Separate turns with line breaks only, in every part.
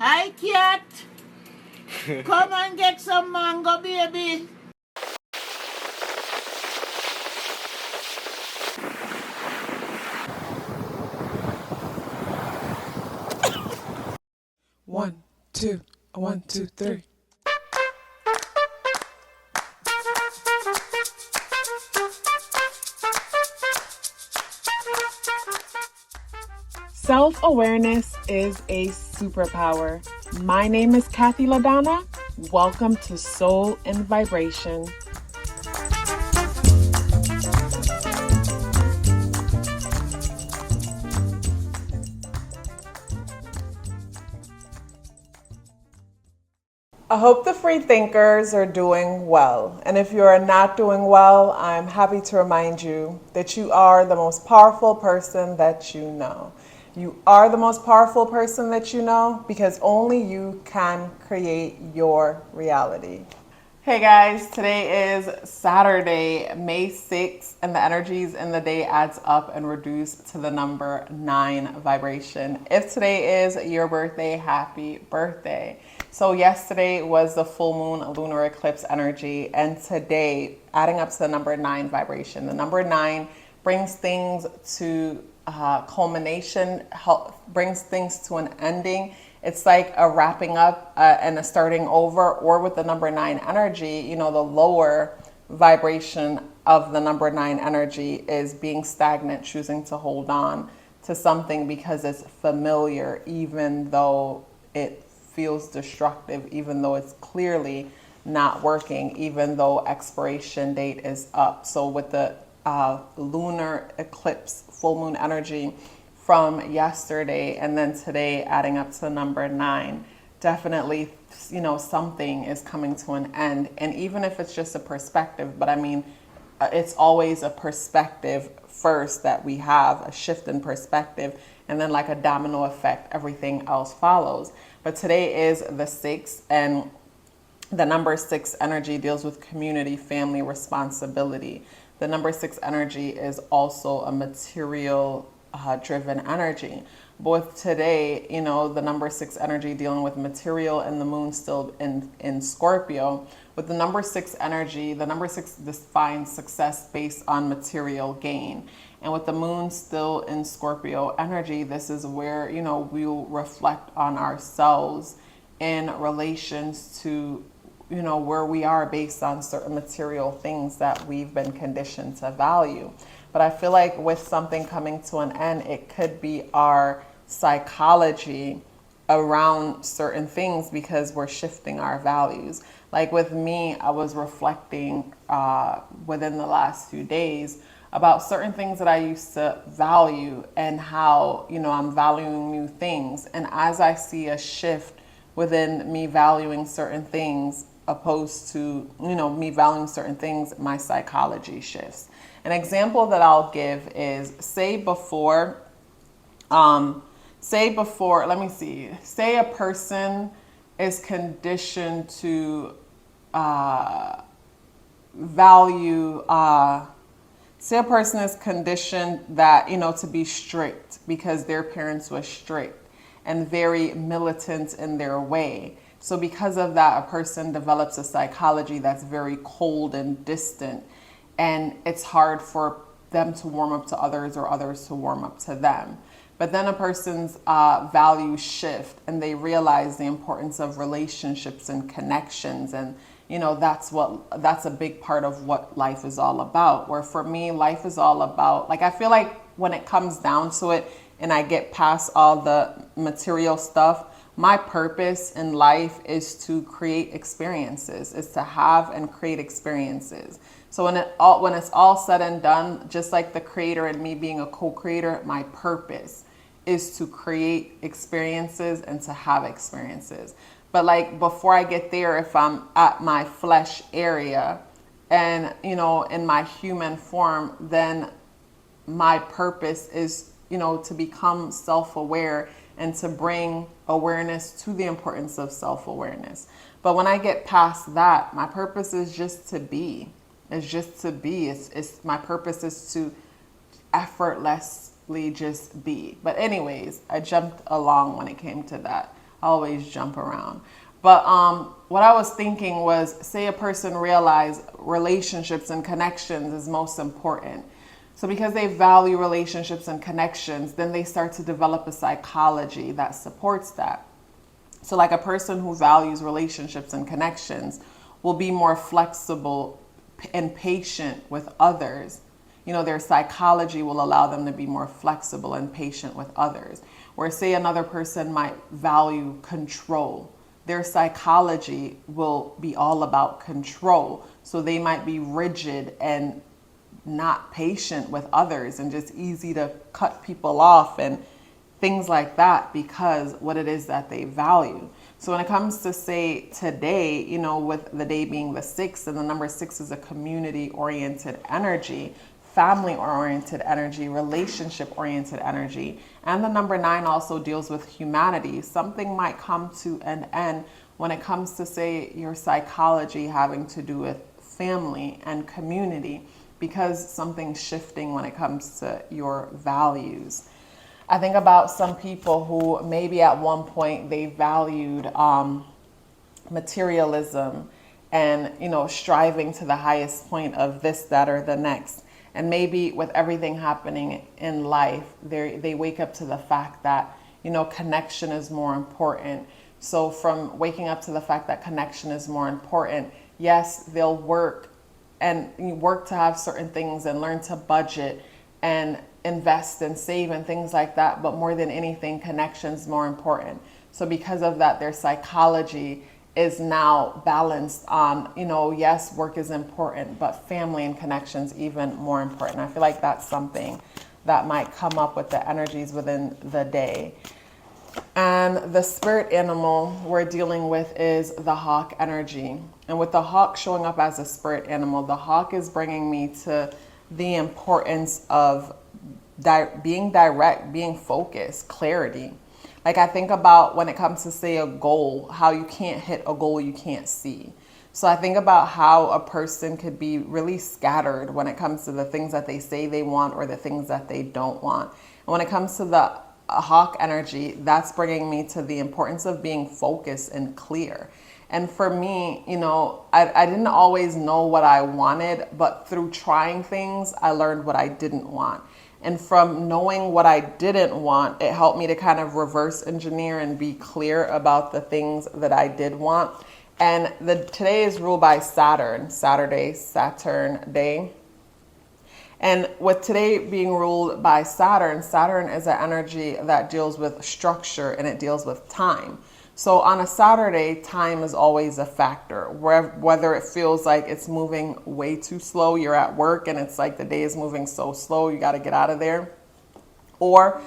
Hi, cat. Come and get some mango, baby.
One, two, 1, 2, 3. Self-awareness is a superpower. My name is KathyLaDonna. Welcome to Soul and Vibration. I hope the free thinkers are doing well. And if you are not doing well, I'm happy to remind you that you are the most powerful person that you know. You are the most powerful person that you know because only you can create your reality. Hey guys, today is Saturday, May 6th, and the energies in the day adds up and reduce to the number 9 vibration. If today is your birthday, happy birthday. So yesterday was the full moon lunar eclipse energy, and today adding up to the number 9 vibration. The number 9 brings things to culmination, brings things to an ending. It's like a wrapping up and a starting over, or with the number 9 energy, you know, the lower vibration of the number 9 energy is being stagnant, choosing to hold on to something because it's familiar, even though it feels destructive, even though it's clearly not working, even though expiration date is up. So with the lunar eclipse, full moon energy from yesterday and then today adding up to the number 9, definitely, you know, something is coming to an end. And even if it's just a perspective, but I mean, it's always a perspective first that we have, a shift in perspective, and then like a domino effect, everything else follows. But today is the 6th, and the number 6 energy deals with community, family, responsibility. The number 6 energy is also a material driven energy. Both today, you know, the number 6 energy dealing with material and the moon still in Scorpio. With the number 6 energy, the number 6 defines success based on material gain. And with the moon still in Scorpio energy, this is where, you know, we'll reflect on ourselves in relations to, you know, where we are based on certain material things that we've been conditioned to value. But I feel like with something coming to an end, it could be our psychology around certain things because we're shifting our values. Like with me, I was reflecting within the last few days about certain things that I used to value and how, you know, I'm valuing new things. And as I see a shift within me valuing certain things opposed to, you know, me valuing certain things, my psychology shifts. An example that I'll give is say a person is conditioned to value, say a person is conditioned that, you know, to be strict because their parents were strict and very militant in their way. So because of that, a person develops a psychology that's very cold and distant, and it's hard for them to warm up to others or others to warm up to them. But then a person's values shift and they realize the importance of relationships and connections. And, you know, that's a big part of what life is all about. Where for me, life is all about, like, I feel like when it comes down to it and I get past all the material stuff, my purpose in life is to create experiences, is to have and create experiences. So when it's all said and done, just like the creator and me being a co-creator, my purpose is to create experiences and to have experiences. But like before I get there, if I'm at my flesh area and, you know, in my human form, then my purpose is, you know, to become self-aware and to bring awareness to the importance of self-awareness. But when I get past that, my purpose is just to be. It's just to be. It's my purpose is to effortlessly just be. But anyways, I jumped along when it came to that. always jump around. But what I was thinking was, say a person realized relationships and connections is most important. So because they value relationships and connections, then they start to develop a psychology that supports that. So like a person who values relationships and connections will be more flexible and patient with others. You know, their psychology will allow them to be more flexible and patient with others. Where say another person might value control. Their psychology will be all about control. So they might be rigid and not patient with others and just easy to cut people off and things like that, because what it is that they value. So when it comes to say today, you know, with the day being the 6th, and the number 6 is a community oriented energy, family oriented energy, relationship oriented energy, and the number 9 also deals with humanity. Something might come to an end when it comes to say your psychology having to do with family and community, because something's shifting when it comes to your values. I think about some people who maybe at one point they valued materialism and, you know, striving to the highest point of this, that, or the next. And maybe with everything happening in life, they wake up to the fact that, you know, connection is more important. So from waking up to the fact that connection is more important, yes, they'll work to have certain things and learn to budget and invest and save and things like that. But more than anything, connection's more important. So because of that, their psychology is now balanced on, you know, yes, work is important, but family and connections even more important. I feel like that's something that might come up with the energies within the day. And the spirit animal we're dealing with is the hawk energy. And with the hawk showing up as a spirit animal, the hawk is bringing me to the importance of being direct, being focused, clarity. Like I think about when it comes to say a goal, how you can't hit a goal you can't see. So I think about how a person could be really scattered when it comes to the things that they say they want or the things that they don't want. And when it comes to the hawk energy, that's bringing me to the importance of being focused and clear. And for me, you know, I didn't always know what I wanted, but through trying things, I learned what I didn't want. And from knowing what I didn't want, it helped me to kind of reverse engineer and be clear about the things that I did want. And today is ruled by Saturn day. And with today being ruled by Saturn is an energy that deals with structure and it deals with time. So on a Saturday, time is always a factor. Whether it feels like it's moving way too slow, you're at work and it's like the day is moving so slow, you got to get out of there. Or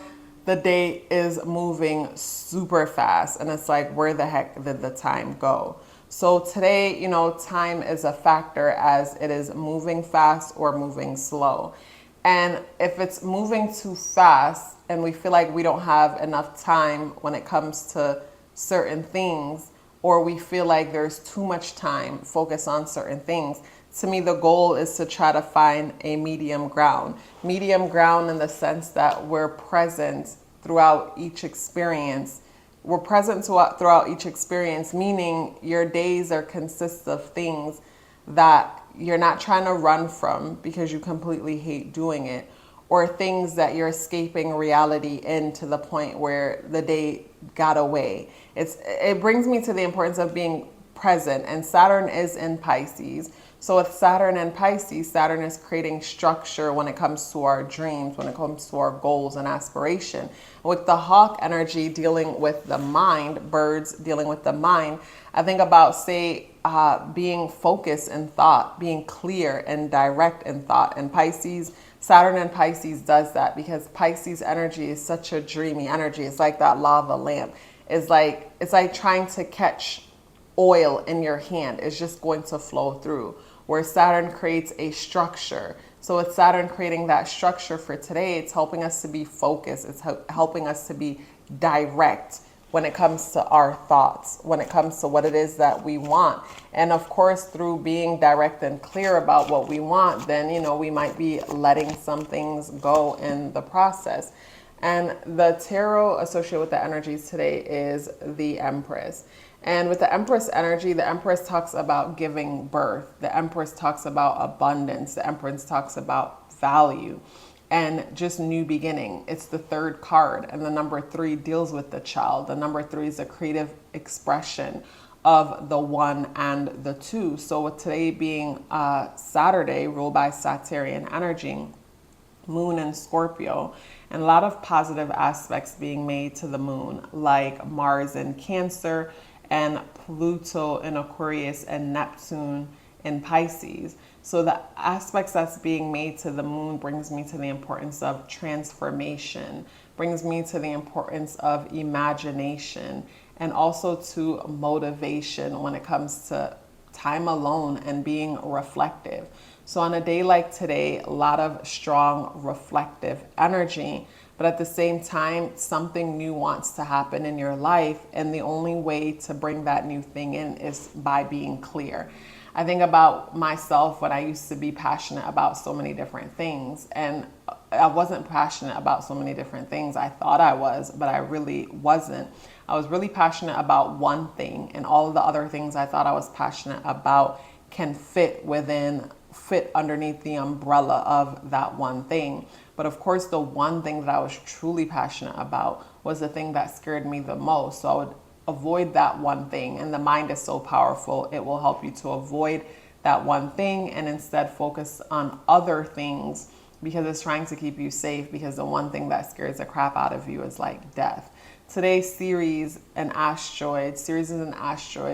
the day is moving super fast and it's like, where the heck did the time go? So today, you know, time is a factor as it is moving fast or moving slow. And if it's moving too fast and we feel like we don't have enough time when it comes to certain things, or we feel like there's too much time focused on certain things, to me the goal is to try to find a medium ground in the sense that we're present throughout each experience. Meaning your days are consist of things that you're not trying to run from because you completely hate doing it, or things that you're escaping reality in to the point where the day got away. It brings me to the importance of being present, and Saturn is in Pisces. So with Saturn and Pisces, Saturn is creating structure when it comes to our dreams, when it comes to our goals and aspiration. With the hawk energy dealing with the mind, birds dealing with the mind, I think about, say, being focused in thought, being clear and direct in thought. And Pisces, Saturn and Pisces does that because Pisces energy is such a dreamy energy. It's like that lava lamp. It's like trying to catch oil in your hand. It's just going to flow through. Where Saturn creates a structure. So with Saturn creating that structure for today, it's helping us to be focused. It's helping us to be direct when it comes to our thoughts, when it comes to what it is that we want. And of course, through being direct and clear about what we want, then, you know, we might be letting some things go in the process. And the tarot associated with the energies today is the Empress. And with the Empress energy, the Empress talks about giving birth. The Empress talks about abundance. The Empress talks about value and just new beginning. It's the third card, and the number 3 deals with the child. The number 3 is a creative expression of the 1 and the 2. So with today being Saturday, ruled by Saturnian energy, moon in Scorpio, and a lot of positive aspects being made to the moon, like Mars in Cancer and Pluto in Aquarius and Neptune in Pisces. So the aspects that's being made to the moon brings me to the importance of transformation, brings me to the importance of imagination, and also to motivation when it comes to time alone and being reflective. So on a day like today, a lot of strong reflective energy, but at the same time, something new wants to happen in your life. And the only way to bring that new thing in is by being clear. I think about myself when I used to be passionate about so many different things, and I wasn't passionate about so many different things. I thought I was, but I really wasn't. I was really passionate about one thing, and all of the other things I thought I was passionate about can fit underneath the umbrella of that one thing. But of course, the one thing that I was truly passionate about was the thing that scared me the most. So I would avoid that one thing. And the mind is so powerful, it will help you to avoid that one thing and instead focus on other things, because it's trying to keep you safe, because the one thing that scares the crap out of you is like death. Today's Ceres is an asteroid,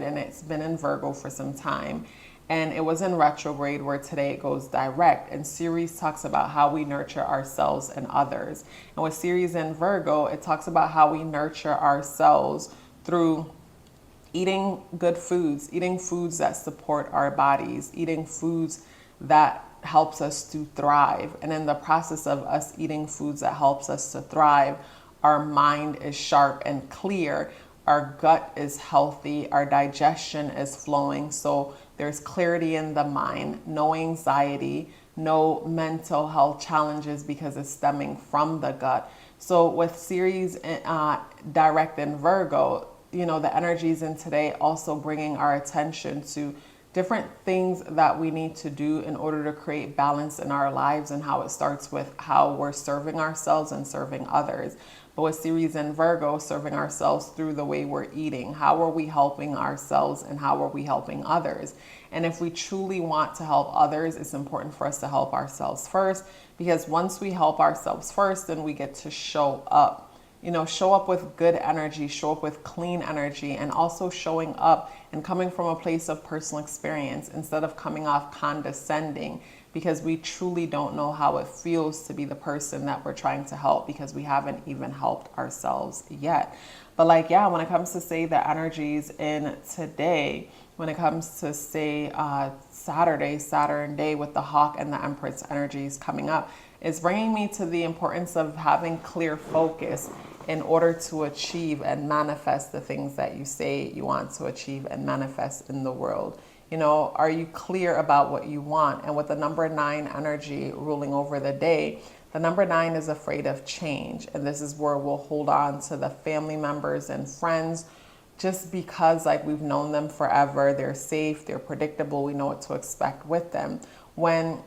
and it's been in Virgo for some time. And it was in retrograde, where today it goes direct. And Ceres talks about how we nurture ourselves and others. And with Ceres in Virgo, it talks about how we nurture ourselves through eating good foods, eating foods that support our bodies, eating foods that helps us to thrive. And in the process of us eating foods that helps us to thrive, our mind is sharp and clear, our gut is healthy, our digestion is flowing. So there's clarity in the mind, no anxiety, no mental health challenges, because it's stemming from the gut. So with Ceres direct in Virgo, the energies in today also bringing our attention to different things that we need to do in order to create balance in our lives, and how it starts with how we're serving ourselves and serving others. But with Ceres in Virgo, serving ourselves through the way we're eating. How are we helping ourselves and how are we helping others? And if we truly want to help others, it's important for us to help ourselves first, because once we help ourselves first, then we get to show up. Show up with good energy, show up with clean energy, and also showing up and coming from a place of personal experience instead of coming off condescending, because we truly don't know how it feels to be the person that we're trying to help, because we haven't even helped ourselves yet. But when it comes to say the energies in today, when it comes to say Saturday, Saturn day with the Hawk and the Empress energies coming up, it's bringing me to the importance of having clear focus in order to achieve and manifest the things that you say you want to achieve and manifest in the world. Are you clear about what you want? And with the number 9 energy ruling over the day, the number 9 is afraid of change. And this is where we'll hold on to the family members and friends just because we've known them forever. They're safe, they're predictable, we know what to expect with them. When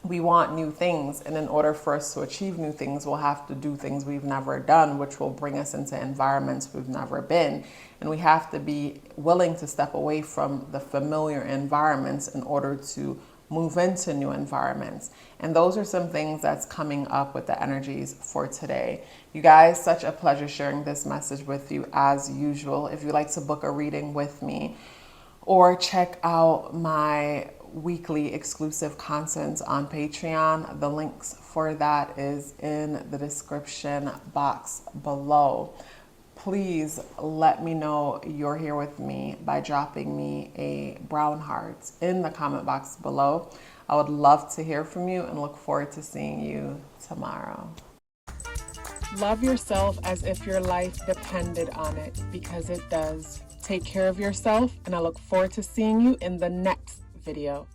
we want new things, and in order for us to achieve new things, we'll have to do things we've never done, which will bring us into environments we've never been. And we have to be willing to step away from the familiar environments in order to move into new environments. And those are some things that's coming up with the energies for today. You guys, such a pleasure sharing this message with you as usual. If you'd like to book a reading with me or check out my weekly exclusive content on Patreon, the links for that is in the description box below. Please let me know you're here with me by dropping me a brown heart in the comment box below. I would love to hear from you and look forward to seeing you tomorrow. Love yourself as if your life depended on it, because it does. Take care of yourself, and I look forward to seeing you in the next video.